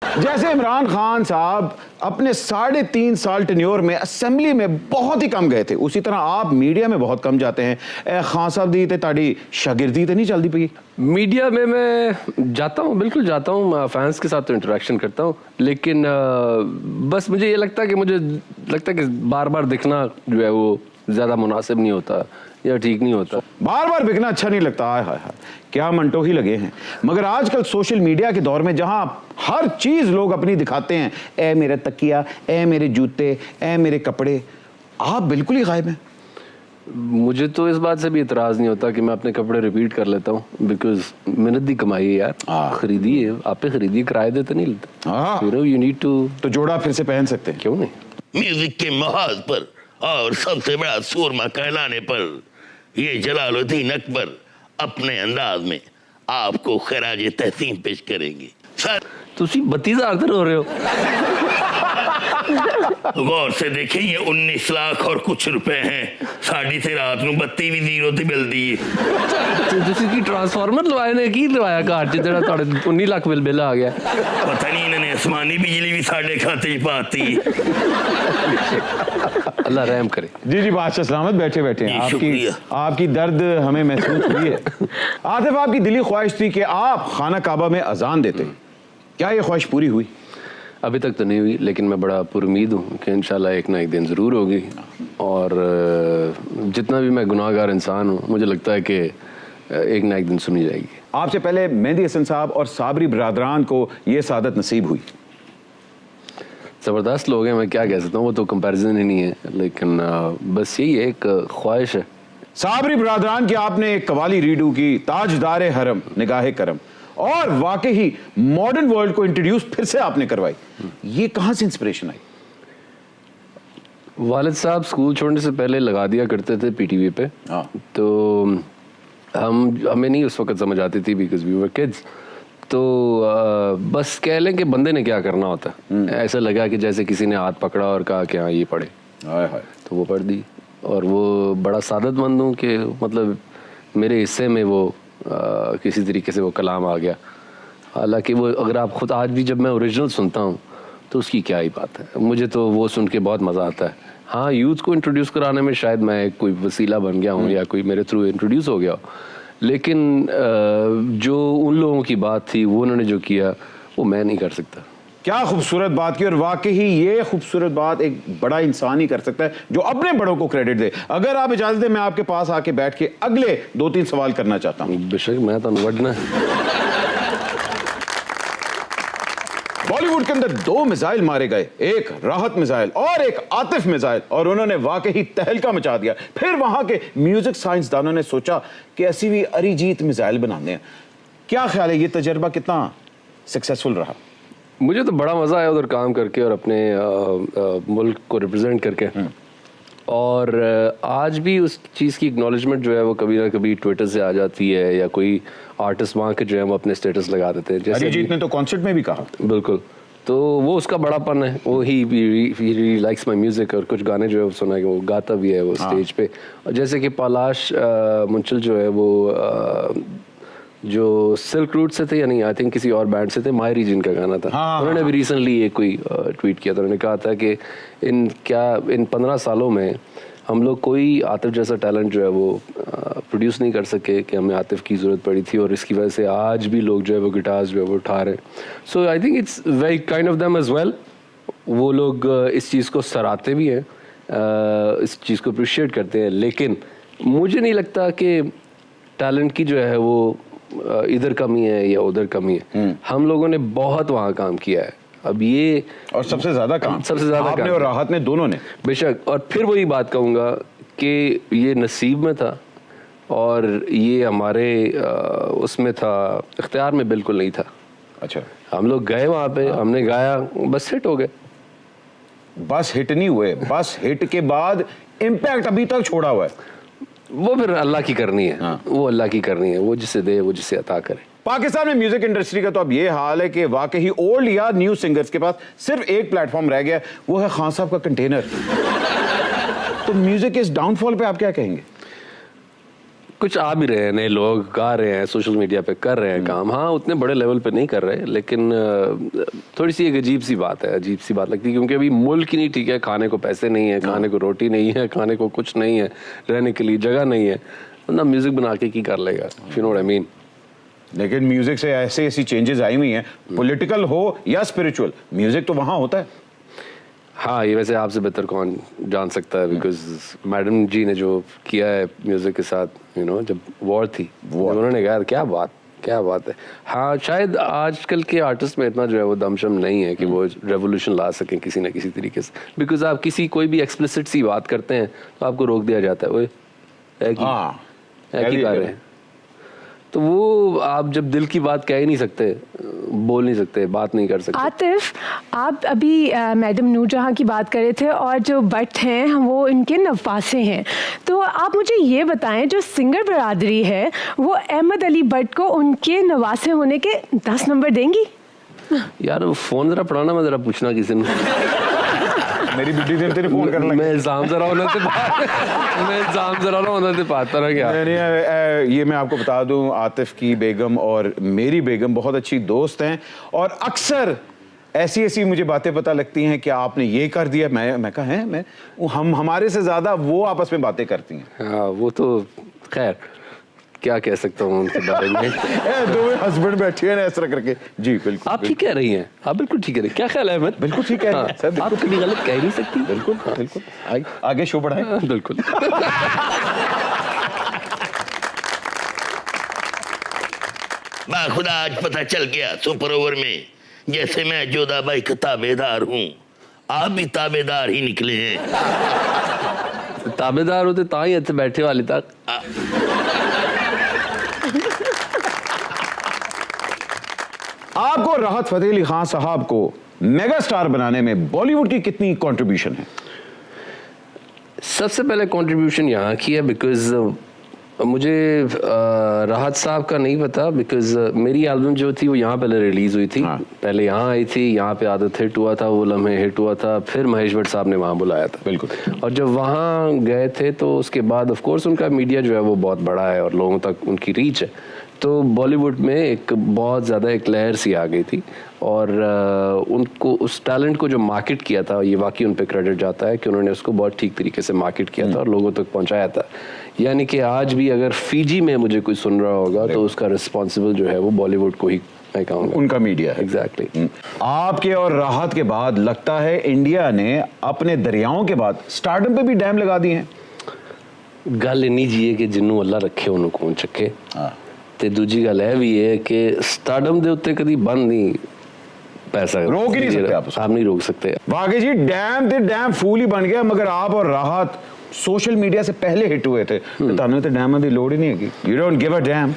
जैसे इमरान खान साहब अपने 3.5 साल टेन्योर में असेंबली में बहुत ही कम गए थे, उसी तरह आप मीडिया में बहुत कम जाते हैं। खान साहब दी ते ताड़ी शागिर्दी तो नहीं चलती पई? मीडिया में मैं जाता हूँ, बिल्कुल जाता हूँ, फैंस के साथ तो इंटरेक्शन करता हूँ, लेकिन बस मुझे ये लगता है कि बार बार दिखना जो है वो ज़्यादा मुनासिब नहीं होता या ठीक नहीं होता। बार बार बिकना अच्छा नहीं लगता। हाय हाय हाय, क्या मंटो ही लगे हैं। मगर आजकल सोशल मीडिया के दौर में जहां हर चीज लोग अपनी दिखाते हैं, ए मेरे तकिया, ए मेरे जूते, ए मेरे कपड़े, आप बिल्कुल ही गायब हैं। मुझे तो इस बात से भी इतराज़ नहीं होता कि मैं अपने कपड़े रिपीट कर लेता हूँ, बिकॉज मेहनत दी कमाई है यार, खरीदी है, आप पे खरीदी, किराए दे तो नहीं लेते। यू नीड टू, तो जोड़ा फिर से पहन सकते हैं, क्यों नहीं। म्यूजिक के महाज पर और सबसे बड़ा सूरमा कहलाने पर ये जलालुद्दीन अकबर अपने अंदाज में आपको खराज तहसीन पेश करेंगे। सर तुसी 32,000 हो रहे हो। गौर से देखें, ये 19 लाख और कुछ रुपए हैं। साड़ी से रात में बत्ती भी जीरो से मिलती है। तुसी की ट्रांसफार्मर लवाए ने की लवाया घर च जेड़ा ਤੁਹਾਡੇ 19 लाख बिल आ गया। पता नहीं इन्होंने आसमानी बिजली भी साढ़े खाते पाती। अल्लाह रहम करे। जी जी बादशाह सलामत, बैठे बैठे आपकी दर्द हमें महसूस हुई है। आतिफ, आपकी दिली ख्वाहिश थी कि आप खाना काबा में अजान देते, क्या ये ख्वाहिश पूरी हुई? अभी तक तो नहीं हुई, लेकिन मैं बड़ा पुरुमीद हूँ कि इंशाल्लाह एक ना एक दिन ज़रूर होगी। और जितना भी मैं गुनाहगार इंसान हूँ, मुझे लगता है कि एक ना एक दिन सुनी जाएगी। आपसे पहले मेहदी हसन साहब और साबरी बरादरान को ये सादत नसीब हुई। ज़बरदस्त लोग हैं, मैं क्या कह सकता हूँ, वो तो कंपैरिजन ही नहीं है, लेकिन बस यही एक ख्वाहिश है। साबरी बरादरान की आपने एक कवाली रीडू की, ताजदार हरम निगाहे करम, और वाकई ही मॉडर्न वर्ल्ड को इंट्रोड्यूस फिर से आपने करवाई। ये कहां से इंस्पिरेशन आई? वालिद साहब स्कूल छोड़ने से पहले लगा दिया करते थे पीटीवी पे, तो हमें नहीं उस वक्त समझ आती थी बिकॉज वी वर किड्स। तो बस कह लें कि बंदे ने क्या करना होता है, ऐसा लगा कि जैसे किसी ने हाथ पकड़ा और कहा कि हाँ ये पढ़े, तो वो पढ़ दी। और वो बड़ा सादतमंद हूँ कि मतलब मेरे हिस्से में वो किसी तरीके से वो कलाम आ गया। हालांकि वो अगर आप खुद आज भी जब मैं ओरिजिनल सुनता हूँ तो उसकी क्या ही बात है, मुझे तो वो सुन के बहुत मज़ा आता है। हाँ, यूथ को इंट्रोड्यूस कराने में शायद मैं कोई वसीला बन गया हूँ या कोई मेरे थ्रू इंट्रोड्यूस हो गया हो, लेकिन जो उन लोगों की बात थी, वो उन्होंने जो किया, वो मैं नहीं कर सकता। क्या खूबसूरत बात की, और वाकई ही ये खूबसूरत बात एक बड़ा इंसान ही कर सकता है जो अपने बड़ों को क्रेडिट दे। अगर आप इजाजत दें, मैं आपके पास आके बैठ के अगले 2-3 सवाल करना चाहता हूँ। बेशक, मैं तो वडना। बॉलीवुड के अंदर 2 मिसाइल मारे गए, एक राहत मिसाइल और एक आतिफ मिसाइल, और उन्होंने वाकई ही तहलका मचा दिया। फिर वहां के म्यूजिक साइंसदानों ने सोचा कि ऐसी भी अरिजीत मिसाइल बनाने हैं। क्या ख्याल है, ये तजर्बा कितना सक्सेसफुल रहा? मुझे तो बड़ा मज़ा आया उधर काम करके और अपने मुल्क को रिप्रेजेंट करके। और आज भी उस चीज़ की एक्नॉलेजमेंट जो है वो कभी ना कभी ट्विटर से आ जाती है, या कोई आर्टिस्ट वहाँ के जो है वो अपने स्टेटस लगा देते हैं। जैसे अरिजीत ने तो कॉन्सर्ट में भी कहा। बिल्कुल, तो वो उसका बड़ापन है, वो ही लाइक्स माई म्यूज़िक, और कुछ गाने जो है वो सुना है कि वो गाता भी है वो स्टेज पे। और जैसे कि पलाश मुंचल जो है वो जो सिल्क रूट से थे, या नहीं आई थिंक किसी और बैंड से थे, माय रीजन का गाना था। उन्होंने भी रिसेंटली एक कोई ट्वीट किया था, उन्होंने कहा था कि इन 15 सालों में हम लोग कोई आतिफ जैसा टैलेंट जो है वो प्रोड्यूस नहीं कर सके कि हमें आतिफ की ज़रूरत पड़ी थी, और इसकी वजह से आज भी लोग जो है वो गिटार्स जो है वो उठा रहे हैं। So I think it's very kind of them as well. वो लोग इस चीज़ को सराहते भी हैं, इस चीज़ को अप्रिशिएट करते हैं, लेकिन मुझे नहीं लगता कि टैलेंट की जो है वो इधर कमी है या उधर कमी है। हम लोगों ने बहुत वहाँ काम किया है, अब ये और सबसे ज्यादा आपने और राहत ने, दोनों ने। बेशक, और फिर वही बात कहूँगा कि ये नसीब में था और ये हमारे उसमें था, इख्तियार में बिल्कुल नहीं था। अच्छा, हम लोग गए वहाँ पे, हमने गाया, बस हिट हो गए। बस हिट नहीं हुए, बस हिट के बाद इम्पैक्ट अभी तक छोड़ा हुआ है। वो फिर अल्लाह की करनी है। वो अल्लाह की करनी है, वो जिसे दे वो जिसे अता करे। पाकिस्तान में म्यूजिक इंडस्ट्री का तो अब ये हाल है कि वाकई ही ओल्ड या न्यू सिंगर्स के पास सिर्फ एक प्लेटफॉर्म रह गया, वो है खान साहब का कंटेनर। तो म्यूजिक के इस डाउनफॉल पे आप क्या कहेंगे? कुछ आ भी रहे हैं नए लोग, गा रहे हैं, सोशल मीडिया पे कर रहे हैं काम। हाँ, उतने बड़े लेवल पे नहीं कर रहे, लेकिन थोड़ी सी एक अजीब सी बात है, अजीब सी बात लगती है, क्योंकि अभी मुल्क ही नहीं ठीक है, खाने को पैसे नहीं है, खाने को रोटी नहीं है, खाने को कुछ नहीं है, रहने के लिए जगह नहीं है, ना म्यूजिक बना के की कर लेगा, you know what I mean. लेकिन म्यूजिक से ऐसे ऐसी चेंजेस आई हुई हैं, पॉलिटिकल हो या स्पिरिचुअल, म्यूजिक तो वहां होता है। हाँ, ये वैसे आपसे बेहतर कौन जान सकता है, बिकॉज मैडम जी ने जो किया है म्यूजिक के साथ, यू नो, जब वॉर थी, जब उन्होंने कहा, क्या बात है। हाँ, शायद आजकल के आर्टिस्ट में इतना जो है वो दमशम नहीं है कि वो रेवोल्यूशन ला सकें किसी ना किसी तरीके से, बिकॉज आप कोई भी एक्सप्लिसिट सी बात करते हैं तो आपको रोक दिया जाता है, वो है कि कर रहे हैं। तो वो आप जब दिल की बात कह ही नहीं सकते, बोल नहीं सकते, बात नहीं कर सकते। आतिफ, आप अभी मैडम नूरजहां की बात कर रहे थे और जो भट्ट हैं वो इनके नवासे हैं, तो आप मुझे ये बताएं, जो सिंगर बरादरी है वो अहमद अली भट्ट को उनके नवासे होने के 10 नंबर देंगी? यार वो फोन जरा पढ़ाना, मैं जरा पूछना किसी ने। मेरी बिड्डी दिन तेरे फोन करने लगी। मैं इल्जाम जरा होने से पाता रहा क्या। ये मैं आपको बता दूं, आतिफ की बेगम और मेरी बेगम बहुत अच्छी दोस्त हैं, और अक्सर ऐसी ऐसी मुझे बातें पता लगती हैं कि आपने ये कर दिया, मैं कहा है, हम हमारे से ज्यादा वो आपस में बातें करती हैं। हाँ, वो तो खैर क्या कह सकता हूँ उनके बारे में। दो हस्बैंड बैठे हैं ऐसा करके। जी बिल्कुल, आप ठीक कह रही हैं, आप बिल्कुल ठीक कह रही हैं। क्या ख्याल है अहमद? बिल्कुल ठीक कह रही हैं सर, आप कभी गलत कह नहीं सकती। बिल्कुल बिल्कुल। आगे शो बढ़ाएं। बिल्कुल। खुदा आज पता चल गया सुपर ओवर में, जैसे मैं जोधा भाई का ताबेदार हूँ, आप भी ताबेदार ही निकले हैं। ताबेदार होते ताई अच्छे बैठे वाले तक। आपको राहत फतेह अली खान साहब को मेगा स्टार बनाने में बॉलीवुड की कितनी कंट्रीब्यूशन है? सबसे पहले कंट्रीब्यूशन यहाँ की है, बिकॉज मुझे राहत साहब का नहीं पता, बिकॉज मेरी एल्बम जो थी वो यहाँ पहले रिलीज हुई थी। हाँ। पहले यहाँ आई थी, यहाँ पे आदत हिट हुआ था, वो लम्हे हिट हुआ था, फिर महेश भट्ट साहब ने वहाँ बुलाया था। बिल्कुल। और जब वहाँ गए थे तो उसके बाद ऑफ कोर्स उनका मीडिया जो है वो बहुत बड़ा है और लोगों तक उनकी रीच है, तो बॉलीवुड में एक बहुत ज़्यादा एक लहर सी आ गई थी, और उनको उस टैलेंट को जो मार्केट किया था, ये वाकई उन पे क्रेडिट जाता है कि उन्होंने उसको बहुत ठीक तरीके से मार्केट किया था और लोगों तक पहुंचाया था। यानी कि आज भी अगर फीजी में मुझे कोई सुन रहा होगा तो उसका रिस्पॉन्सिबल जो है वो बॉलीवुड को ही मैं कहूँगा, उनका मीडिया है। एग्जैक्टली। आपके और राहत के बाद लगता है इंडिया ने अपने दरियाओं के बाद स्टारडम पे भी डैम लगा दिए हैं। गल इन्नी जी है कि जिन्नू अल्लाह रखे उन्होंने कौन चके। ਤੇ ਦੂਜੀ ਗੱਲ ਇਹ ਵੀ ਹੈ कि स्टारडम ਦੇ ਉੱਤੇ कभी बंद नहीं पैसा रोक ही नहीं सकते आप नहीं रोक सकते। वाकई जी, डैम ते डैम फूल ही बन गया, मगर आप और राहत सोशल मीडिया से पहले हिट हुए थे, तो डैम की लोड़ ही नहीं है। You don't give a dam.